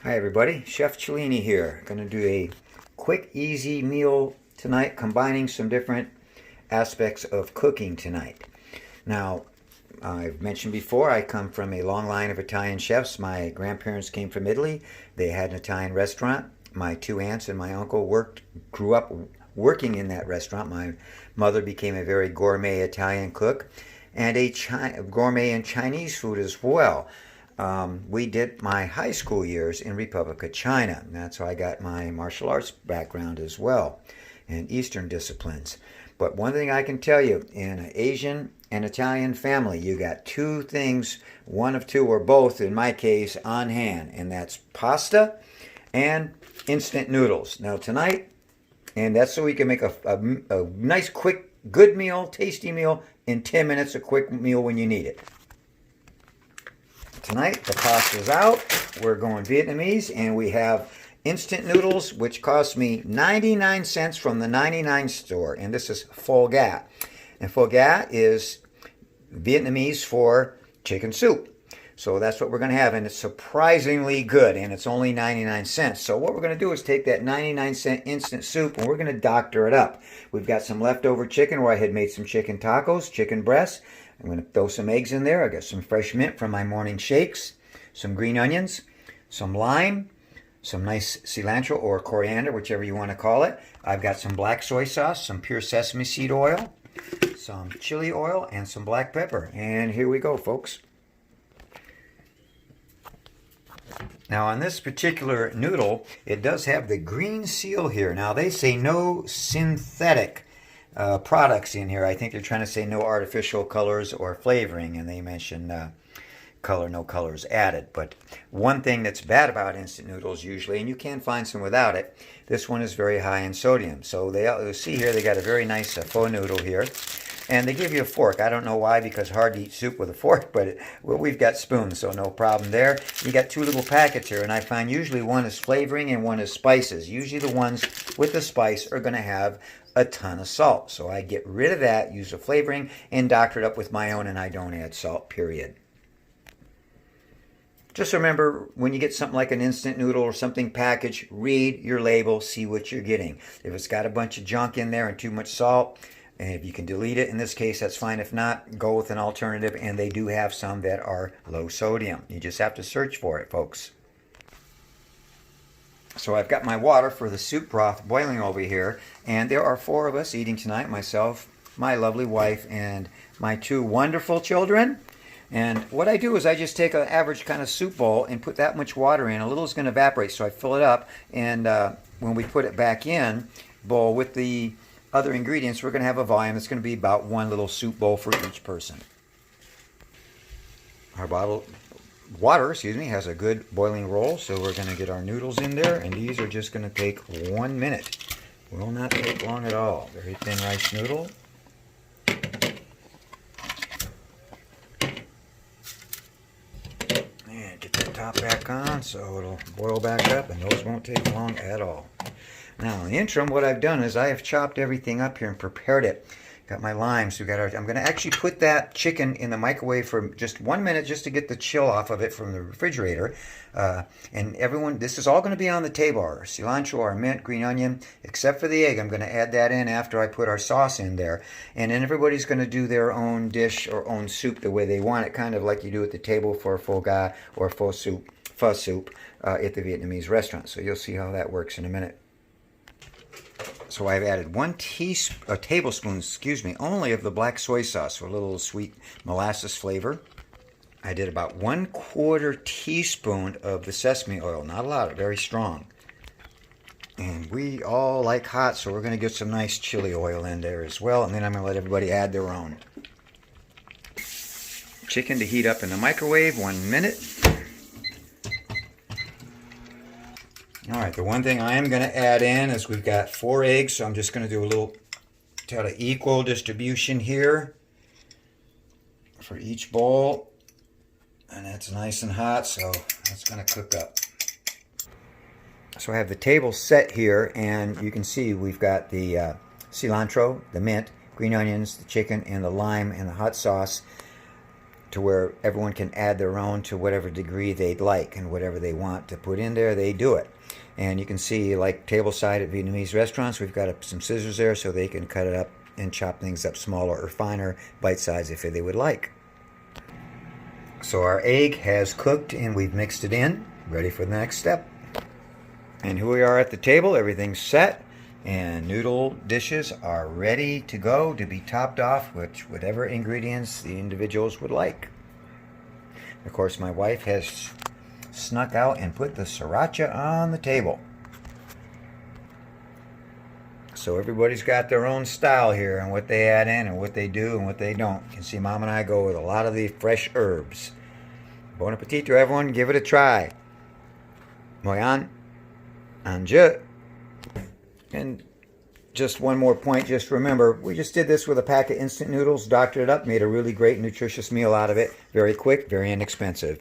Hi everybody, Chef Cellini here. Going to do a quick, easy meal tonight, combining some different aspects of cooking tonight. Now, I've mentioned before, I come from a long line of Italian chefs. My grandparents came from Italy. They had an Italian restaurant. My two aunts and my uncle grew up working in that restaurant. My mother became a very gourmet Italian cook and a gourmet and Chinese food as well. We did my high school years in Republic of China. And that's how I got my martial arts background as well, and Eastern disciplines. But one thing I can tell you, in an Asian and Italian family, you got two things, one of two or both in my case, on hand, and that's pasta and instant noodles. Now tonight, and that's so we can make a nice, quick, good meal, tasty meal in 10 minutes, a quick meal when you need it. Tonight, the pasta's out. We're going Vietnamese, and we have instant noodles, which cost me 99 cents from the 99 store, and this is Pho Ga. And Pho Ga is Vietnamese for chicken soup. So that's what we're going to have, and it's surprisingly good, and it's only 99 cents. So what we're going to do is take that 99-cent instant soup, and we're going to doctor it up. We've got some leftover chicken where I had made some chicken tacos, chicken breasts. I'm going to throw some eggs in there. I got some fresh mint from my morning shakes, some green onions, some lime, some nice cilantro or coriander, whichever you want to call it. I've got some black soy sauce, some pure sesame seed oil, some chili oil, and some black pepper. And here we go, folks. Now on this particular noodle, it does have the green seal here. Now they say no synthetic products in here. I think they're trying to say no artificial colors or flavoring, and they mention no colors added. But one thing that's bad about instant noodles usually, and you can find some without it, this one is very high in sodium. So you'll see here they got a very nice pho noodle here, and they give you a fork. I don't know why, because hard to eat soup with a fork, but we've got spoons, so no problem there. You got two little packets here, and I find usually one is flavoring and one is spices. Usually the ones with the spice are going to have a ton of salt. So I get rid of that, use the flavoring, and doctor it up with my own, and I don't add salt, period. Just remember, when you get something like an instant noodle or something packaged, read your label, see what you're getting. If it's got a bunch of junk in there and too much salt, and if you can delete it, in this case, that's fine. If not, go with an alternative, and they do have some that are low sodium. You just have to search for it, folks. So I've got my water for the soup broth boiling over here, and there are four of us eating tonight, myself, my lovely wife, and my two wonderful children. And what I do is I just take an average kind of soup bowl and put that much water in. A little is going to evaporate, so I fill it up, and when we put it back in bowl with the other ingredients, we're going to have a volume that's going to be about one little soup bowl for each person. Our water has a good boiling roll, so we're going to get our noodles in there, and these are just going to take 1 minute. Will not take long at all. Very thin rice noodle. And get that top back on so it'll boil back up, and those won't take long at all. Now in the interim, what I've done is I have chopped everything up here and prepared it. Got my limes. I'm going to actually put that chicken in the microwave for just 1 minute just to get the chill off of it from the refrigerator. And everyone, this is all going to be on the table. Our cilantro, our mint, green onion, except for the egg. I'm going to add that in after I put our sauce in there. And then everybody's going to do their own dish or own soup the way they want it, kind of like you do at the table for Pho Ga or pho soup at the Vietnamese restaurant. So you'll see how that works in a minute. So I've added a tablespoon, only of the black soy sauce for a little sweet molasses flavor. I did about 1/4 teaspoon of the sesame oil, not a lot, very strong. And we all like hot, so we're going to get some nice chili oil in there as well, and then I'm going to let everybody add their own. Chicken to heat up in the microwave, 1 minute. All right, the one thing I am going to add in is we've got 4 eggs, so I'm just going to do a little kind of equal distribution here for each bowl. And that's nice and hot, so that's going to cook up. So I have the table set here, and you can see we've got the cilantro, the mint, green onions, the chicken, and the lime, and the hot sauce to where everyone can add their own to whatever degree they'd like, and whatever they want to put in there, they do it. And you can see, like tableside at Vietnamese restaurants, we've got some scissors there so they can cut it up and chop things up smaller or finer, bite size if they would like. So our egg has cooked and we've mixed it in, ready for the next step. And here we are at the table, everything's set, and noodle dishes are ready to go to be topped off with whatever ingredients the individuals would like. Of course, my wife has snuck out and put the sriracha on the table. So everybody's got their own style here and what they add in and what they do and what they don't. You can see Mom and I go with a lot of the fresh herbs. Bon appetit to everyone. Give it a try. Moyan. Anje. And just one more point. Just remember, we just did this with a pack of instant noodles, doctored it up, made a really great nutritious meal out of it. Very quick, very inexpensive.